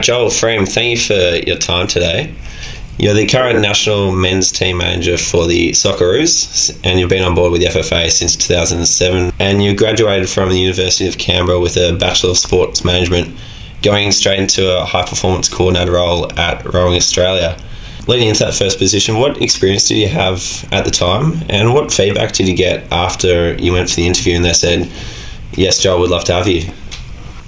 Joel Freeme, thank you for your time today. You're the current national men's team manager for the Socceroos, and you've been on board with the FFA since 2007, and you graduated from the University of Canberra with a Bachelor of Sports Management, going straight into a high-performance coordinator role at Rowing Australia. Leading into that first position, what experience did you have at the time, and what feedback did you get after you went for the interview and they said, yes, Joel, we'd love to have you?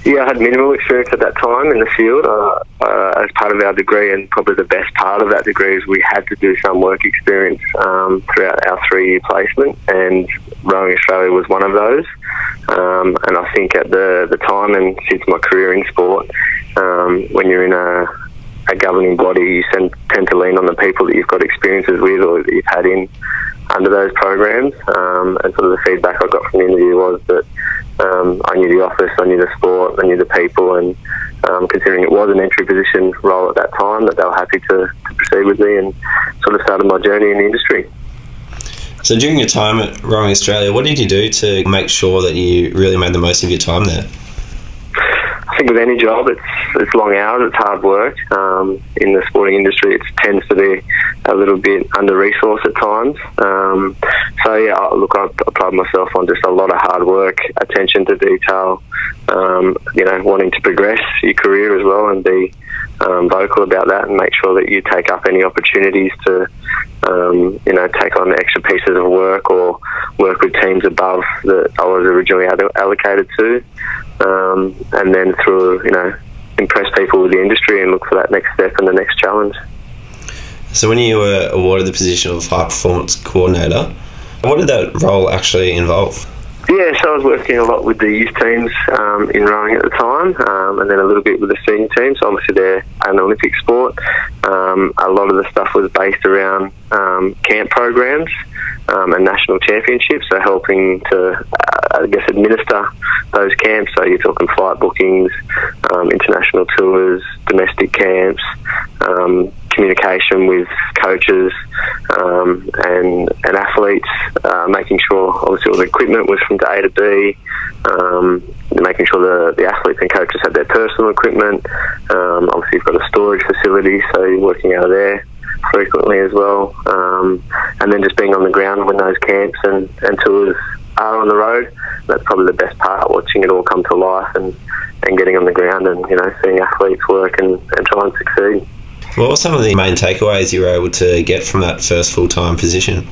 Yeah, I had minimal experience at that time in the field as part of our degree, and probably the best part of that degree is we had to do some work experience throughout our 3-year placement, and Rowing Australia was one of those. And I think at the time, and since my career in sport, when you're in a governing body, you tend to lean on the people that you've got experiences with or that you've had in under those programs. And sort of the feedback I got from the interview was that I knew the office, I knew the sport, I knew the people, and considering it was an entry position role at that time, that they were happy to proceed with me, and sort of started my journey in the industry. So during your time at Rowing Australia, what did you do to make sure that you really made the most of your time there? I think with any job, it's long hours, it's hard work. In the sporting industry, it tends to be a little bit under-resourced at times. So yeah, I pride myself on just a lot of hard work, attention to detail, wanting to progress your career as well, and be vocal about that, and make sure that you take up any opportunities to take on extra pieces of work or work with teams above that I was originally allocated to, and then through impress people with the industry and look for that next step and the next challenge. So when you were awarded the position of high performance coordinator, what did that role actually involve? Yeah, so I was working a lot with the youth teams in rowing at the time, and then a little bit with the senior teams. So obviously they're an Olympic sport. A lot of the stuff was based around camp programs and national championships, so helping to, administer those camps. So you're talking flight bookings, international tours, domestic camps, communication with coaches and athletes, making sure obviously all the equipment was from A to B, making sure the athletes and coaches had their personal equipment. Obviously you've got a storage facility, so you're working out of there frequently as well, and then just being on the ground when those camps and tours are on the road. That's probably the best part, watching it all come to life and getting on the ground and seeing athletes work and try and succeed. What were some of the main takeaways you were able to get from that first full-time position?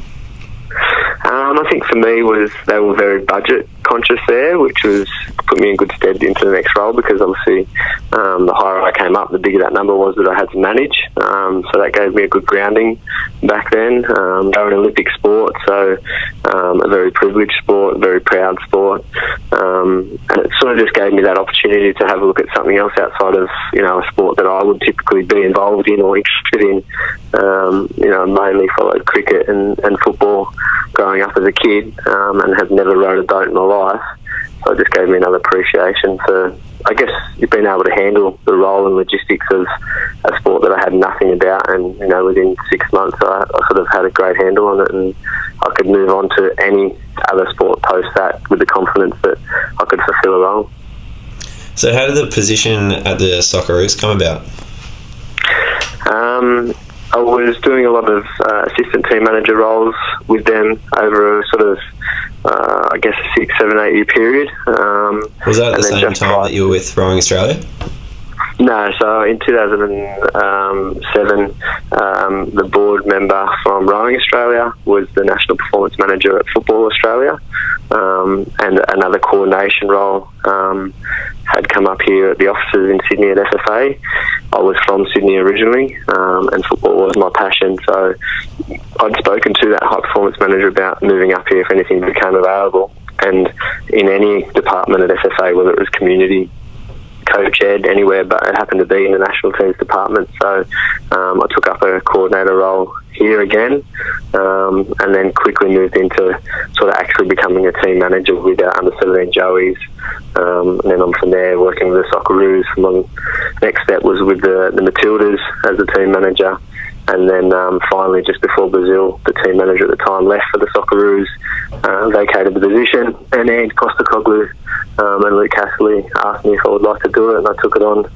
I think for me was they were very budget conscious there, which was put me in good stead into the next role, because obviously the higher I came up, the bigger that number was that I had to manage. So that gave me a good grounding back then. They're an Olympic sport, so a very privileged sport, very proud sport, and it sort of just gave me that opportunity to have a look at something else outside of a sport that I would typically be involved in or interested in. Mainly followed cricket and football growing up as a kid, and have never rowed a boat in my life. So it just gave me another appreciation for, I guess, being able to handle the role and logistics of a sport that I had nothing about, and within 6 months I sort of had a great handle on it, and I could move on to any other sport post that with the confidence that I could fulfill a role. So how did the position at the Socceroos come about? I was doing a lot of assistant team manager roles with them over a sort of, a 6, 7, 8 year period. Was that at the same time that you were with Rowing Australia? No, so in 2007, the board member from Rowing Australia was the National Performance Manager at Football Australia, and another coordination role had come up here at the offices in Sydney at FFA. I was from Sydney originally, and football was my passion, so I'd spoken to that high performance manager about moving up here if anything became available, and in any department at FFA, whether it was community, coach ed, anywhere, but it happened to be in the national teams department. So I took up a coordinator role here again, and then quickly moved into sort of actually becoming a team manager with our under-17 Joeys, and then I'm from there working with the Socceroos. My next step was with the Matildas as a team manager, and then finally just before Brazil, the team manager at the time left for the Socceroos, vacated the position, and Ange Postacoglu and Luke Castley asked me if I would like to do it, and I took it on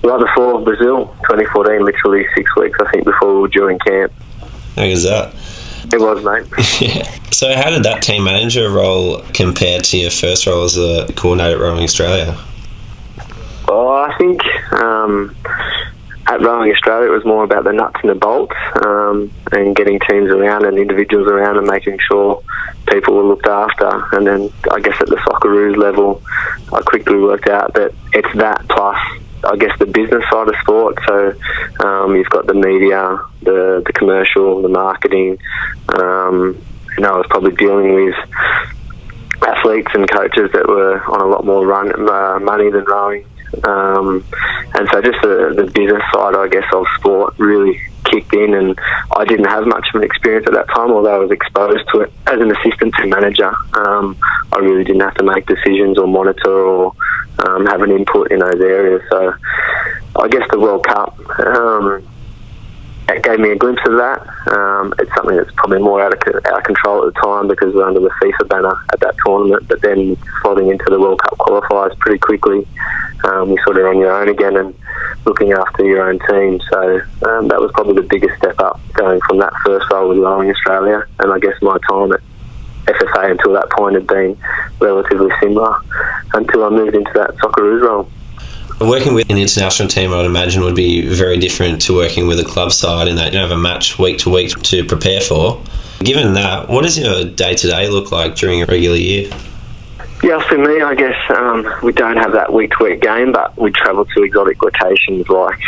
Right before Brazil, 2014, literally 6 weeks, I think, before we were due in camp. How is that? It was, mate. Yeah. So how did that team manager role compare to your first role as a coordinator at Rowing Australia? Well, I think at Rowing Australia it was more about the nuts and the bolts, and getting teams around and individuals around and making sure people were looked after. And then I guess at the Socceroos level, I quickly worked out that it's that plus, I guess, the business side of sport. So you've got the media, the commercial, the marketing. I was probably dealing with athletes and coaches that were on a lot more money than rowing. And so just the business side, I guess, of sport really kicked in, and I didn't have much of an experience at that time, although I was exposed to it as an assistant team manager. I really didn't have to make decisions or monitor or have an input in those areas. So I guess the World Cup, it gave me a glimpse of that. It's something that's probably more out of control at the time because we're under the FIFA banner at that tournament, but then slotting into the World Cup qualifiers pretty quickly, you're sort of on your own again and looking after your own team. So that was probably the biggest step up, going from that first role with Rowing Australia, and I guess my time at FFA until that point had been relatively similar until I moved into that Socceroos role. Working with an international team, I would imagine, would be very different to working with a club side in that you don't have a match week to week to prepare for. Given that, what does your day-to-day look like during a regular year? Yeah, for me, I guess we don't have that week-to-week game, but we travel to exotic locations like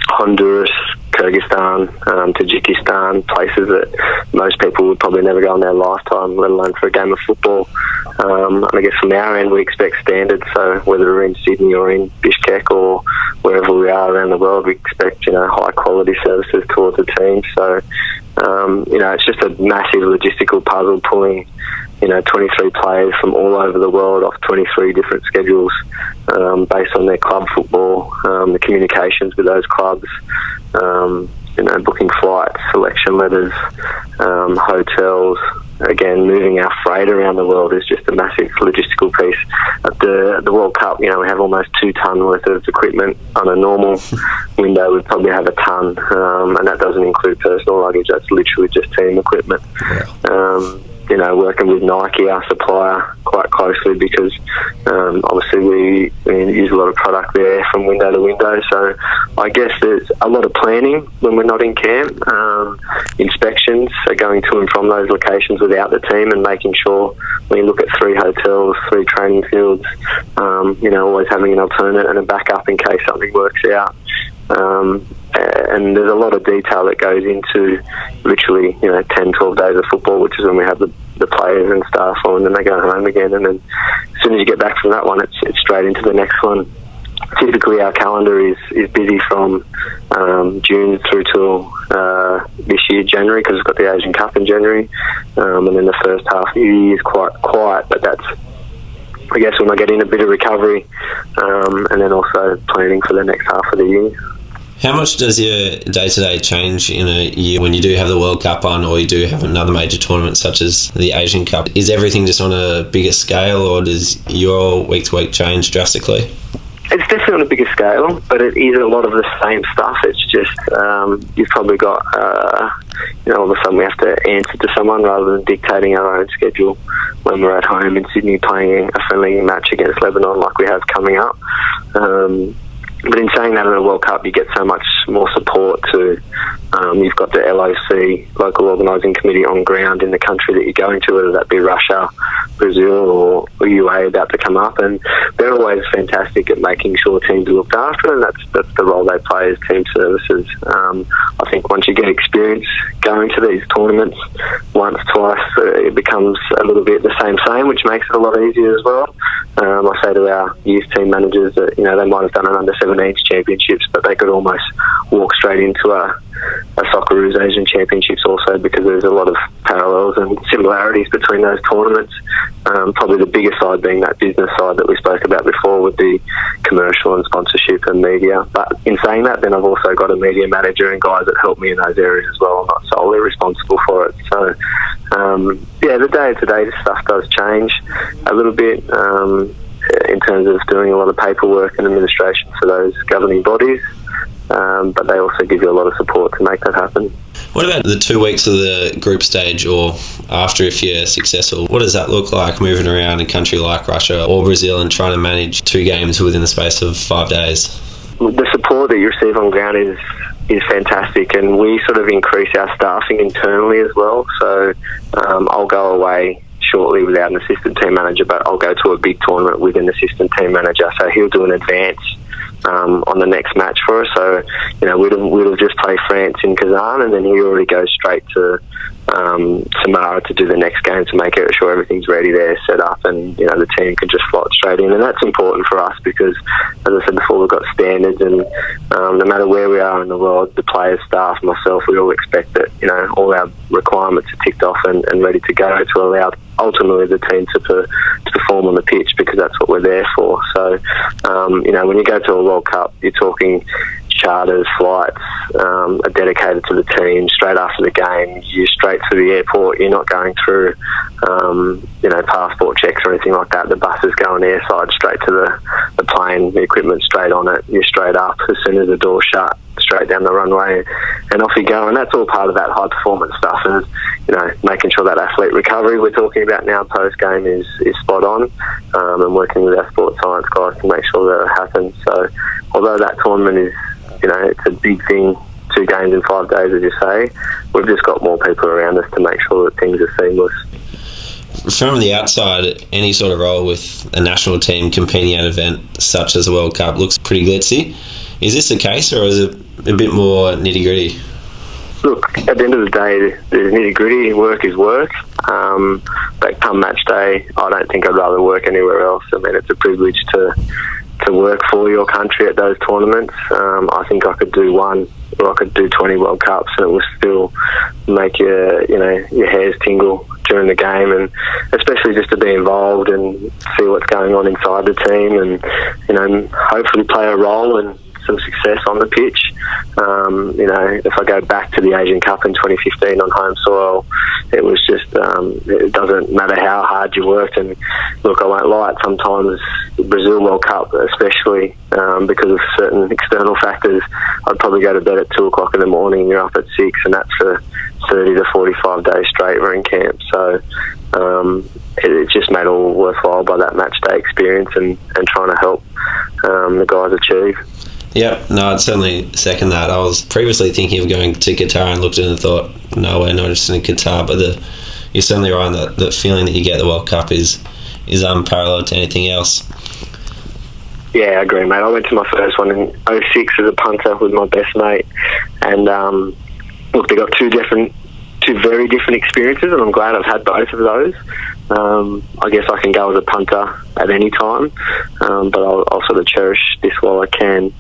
Honduras, Kyrgyzstan, Tajikistan, places that most people would probably never go in their lifetime, let alone for a game of football. And I guess from our end, we expect standards. So whether we're in Sydney or in Bishkek or wherever we are around the world, we expect, high quality services towards the team. So, it's just a massive logistical puzzle, pulling 23 players from all over the world off 23 different schedules based on their club football, the communications with those clubs, booking flights, selection letters, hotels. Again, moving our freight around the world is just a massive logistical piece. At the World Cup, we have almost 2 ton worth of equipment. On a normal window, we'd probably have a ton, and that doesn't include personal luggage. That's literally just team equipment. Working with Nike, our supplier, quite closely because obviously we use a lot of product there from window to window. So I guess there's a lot of planning when we're not in camp. Inspections are going to and from those locations without the team, and making sure when you look at 3 hotels, 3 training fields, always having an alternate and a backup in case something works out. And there's a lot of detail that goes into literally 10, 12 days of football, which is when we have the players and staff on, and then they go home again, and then as soon as you get back from that one, it's straight into the next one. Typically our calendar is busy from June through till this year January, because we've got the Asian Cup in January, and then the first half of the year is quite quiet, but that's, I guess, when I get in a bit of recovery, and then also planning for the next half of the year. How much does your day-to-day change in a year when you do have the World Cup on, or you do have another major tournament such as the Asian Cup? Is everything just on a bigger scale, or does your week-to-week change drastically? It's definitely on a bigger scale, but it is a lot of the same stuff. It's just you've probably got, all of a sudden we have to answer to someone rather than dictating our own schedule when we're at home in Sydney playing a friendly match against Lebanon like we have coming up. But in saying that, in a World Cup, you get so much more support to. You've got the LOC, local organising committee, on ground in the country that you're going to, whether that be Russia, Brazil, or UA about to come up, and they're always fantastic at making sure teams are looked after, and that's the role they play as team services. I think once you get experience going to these tournaments once, twice, it becomes a little bit the same, which makes it a lot easier as well. I say to our youth team managers that they might have done an under-17s championships, but they could almost walk straight into a Socceroos Asian Championships also, because there's a lot of parallels and similarities between those tournaments. Probably the biggest side being that business side that we spoke about before, with the commercial and sponsorship and media. But in saying that, then I've also got a media manager and guys that help me in those areas as well. I'm not solely responsible for it. So the day-to-day stuff does change a little bit. in terms of doing a lot of paperwork and administration for those governing bodies, but they also give you a lot of support to make that happen. What about the 2 weeks of the group stage, or after if you're successful? What does that look like, moving around a country like Russia or Brazil and trying to manage 2 games within the space of 5 days? The support that you receive on ground is fantastic, and we sort of increase our staffing internally as well. So I'll go away shortly without an assistant team manager, but I'll go to a big tournament with an assistant team manager. So he'll do an advance on the next match for us. So, we'll just play France in Kazan, and then he already goes straight to Samara to do the next game to make sure everything's ready there, set up, and the team can just slot straight in. And that's important for us because, as I said before, we've got standards, and no matter where we are in the world, the players, staff, myself, we all expect that all our requirements are ticked off and ready to go to allow ultimately the team to perform on the pitch, because that's what we're there for. So when you go to a World Cup, you're talking charters, flights are dedicated to the team. Straight after the game, you're straight to the airport. You're not going through passport checks or anything like that. The buses going airside straight to the plane, the equipment straight on it. You're straight up as soon as the door's shut, straight down the runway, and off you go. And that's all part of that high performance stuff, and making sure that athlete recovery we're talking about now post game is spot on, and working with our sports science guys to make sure that it happens. So although that tournament is it's a big thing, 2 games in 5 days, as you say, we've just got more people around us to make sure that things are seamless. From the outside, any sort of role with a national team competing at an event such as the World Cup looks pretty glitzy. Is this the case, or is it a bit more nitty-gritty? Look, at the end of the day, there's nitty-gritty. Work is work. But come match day, I don't think I'd rather work anywhere else. I mean, it's a privilege to work for your country at those tournaments. I think I could do one, or I could do 20 World Cups, and it would still make your hairs tingle during the game, and especially just to be involved and see what's going on inside the team, and hopefully play a role in some success on the pitch. If I go back to the Asian Cup in 2015 on home soil, it was just it doesn't matter how hard you worked. And look, I won't lie, sometimes the Brazil World Cup, especially because of certain external factors, I'd probably go to bed at 2 o'clock in the morning and you're up at 6, and that's for 30 to 45 days straight we're in camp. So it just made it all worthwhile by that match day experience and trying to help the guys achieve. Yep, no, I'd certainly second that. I was previously thinking of going to Qatar and looked at it and thought, no, we're not just in Qatar, but you're certainly right, that the feeling that you get at the World Cup is unparalleled to anything else. Yeah, I agree, mate. I went to my first one in 2006 as a punter with my best mate, and look, they got two very different experiences, and I'm glad I've had both of those. I guess I can go as a punter at any time, but I'll sort of cherish this while I can.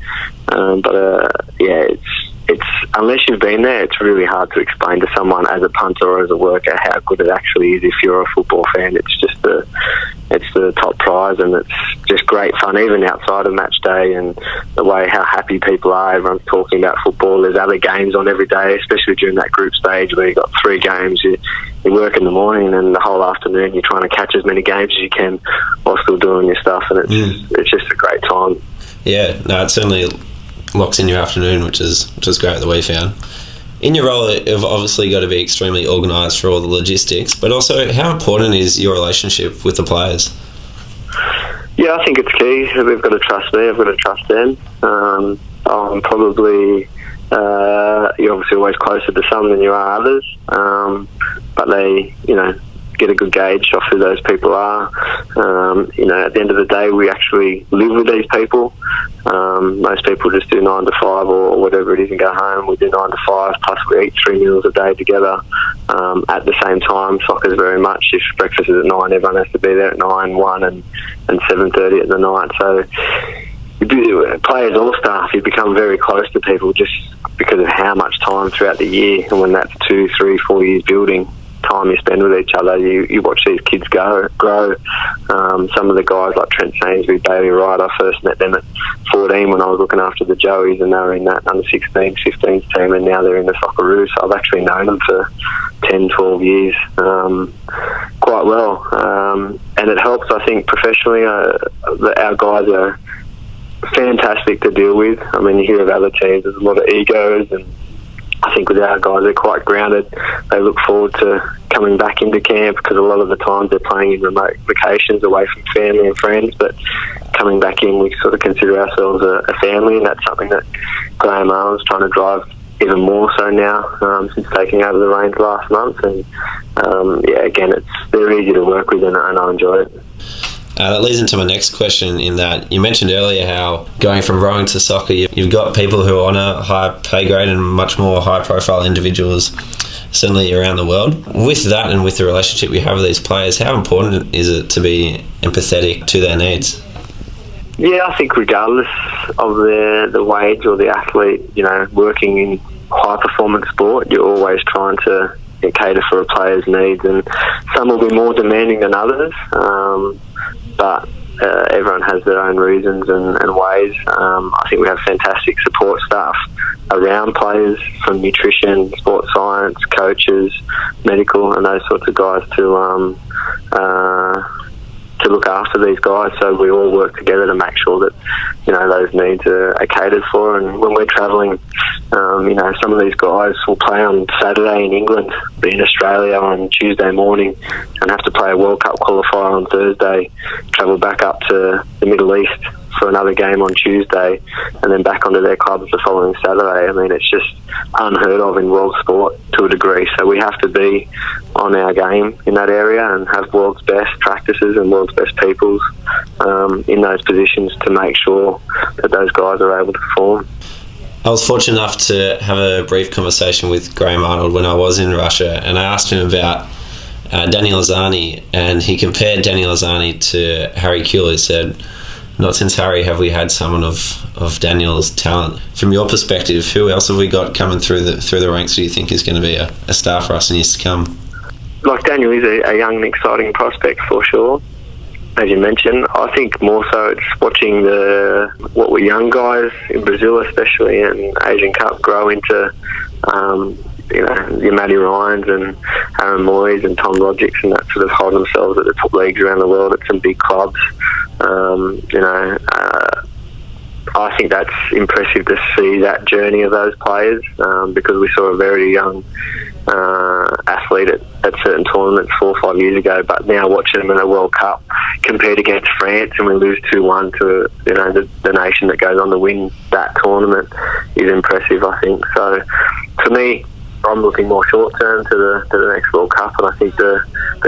It's unless you've been there, it's really hard to explain to someone as a punter or as a worker how good it actually is. If you're a football fan, it's the top prize, and it's just great fun, even outside of match day, and the way how happy people are. Everyone's talking about football. There's other games on every day, especially during that group stage where you've got 3 games. You work in the morning, and the whole afternoon you're trying to catch as many games as you can while still doing your stuff, and it's just a great time. Yeah, no, it certainly locks in your afternoon, which is great that we found. In your role, you've obviously got to be extremely organised for all the logistics, but also how important is your relationship with the players? Yeah, I think it's key. They've got to trust me, I've got to trust them. I'm probably, you're obviously always closer to some than you are others, but they, get a good gauge off who those people are. At the end of the day, we actually live with these people. Most people just do 9 to 5 or whatever it is and go home. We do 9 to 5, plus we eat 3 meals a day together at the same time. Soccer's very much, if breakfast is at 9, everyone has to be there at 9, 1 and 7:30 at the night. So players or staff, you become very close to people just because of how much time throughout the year, and when that's 2, 3, 4 years building, time you spend with each other, you watch these kids grow. Some of the guys like Trent Sainsbury, Bailey Wright, I first met them at 14 when I was looking after the Joeys, and they were in that under 16s, 15s team, and now they're in the Socceroos. So I've actually known them for 10, 12 years quite well. And it helps, I think, professionally. That our guys are fantastic to deal with. I mean, you hear of other teams, there's a lot of egos, and I think with our guys, they're quite grounded. They look forward to coming back into camp because a lot of the times they're playing in remote locations away from family and friends, but coming back in, we sort of consider ourselves a family, and that's something that Graham Arnold's trying to drive even more so now since taking over the reins last month. And again, they're easy to work with, and I enjoy it. That leads into my next question, in that you mentioned earlier how going from rowing to soccer, you've got people who are on a high pay grade and much more high profile individuals certainly around the world. With that and with the relationship we have with these players, how important is it to be empathetic to their needs? Yeah, I think regardless of the wage or the athlete, working in high performance sport, you're always trying to cater for a player's needs, and some will be more demanding than others. But everyone has their own reasons and ways. I think we have fantastic support staff around players, from nutrition, sports science, coaches, medical, and those sorts of guys to look after these guys. So we all work together to make sure that those needs are catered for. And when we're travelling, some of these guys will play on Saturday in England, be in Australia on Tuesday morning, and have to play a World Cup qualifier on Thursday, travel back up to the Middle East for another game on Tuesday, and then back onto their clubs the following Saturday. I mean, it's just unheard of in world sport to a degree. So we have to be on our game in that area and have world's best practices and world's best peoples in those positions to make sure that those guys are able to perform. I was fortunate enough to have a brief conversation with Graham Arnold when I was in Russia, and I asked him about Daniel Arzani, and he compared Daniel Arzani to Harry Kewell. He said, "Not since Harry have we had someone of Daniel's talent." From your perspective, who else have we got coming through the ranks do you think is going to be a star for us in years to come? Like, Daniel is a young and exciting prospect for sure. As you mentioned, I think more so it's watching what were young guys in Brazil especially and Asian Cup grow into your Matty Ryans and Aaron Moyes and Tom Rodgers, and that sort of hold themselves at the top leagues around the world at some big clubs. I think that's impressive to see that journey of those players, because we saw a very young athlete at certain tournaments 4 or 5 years ago, but now watching them in a World Cup compared against France, and we lose 2-1 to the nation that goes on to win that tournament, is impressive, I think. So for me, I'm looking more short term to the next World Cup, and I think the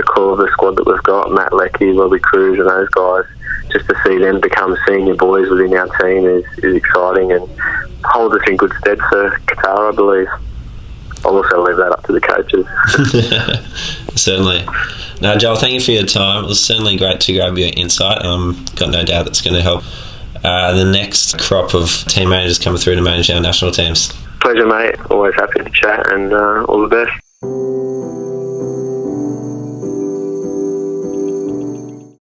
core of the squad that we've got, Matt Leckie, Robbie Cruz and those guys, just to see them become senior boys within our team is exciting and holds us in good stead for Qatar, I believe. I'll also leave that up to the coaches. Certainly. Now, Joel, thank you for your time. It was certainly great to grab your insight. Got no doubt that's going to help the next crop of team managers coming through to manage our national teams. Pleasure, mate. Always happy to chat, and all the best.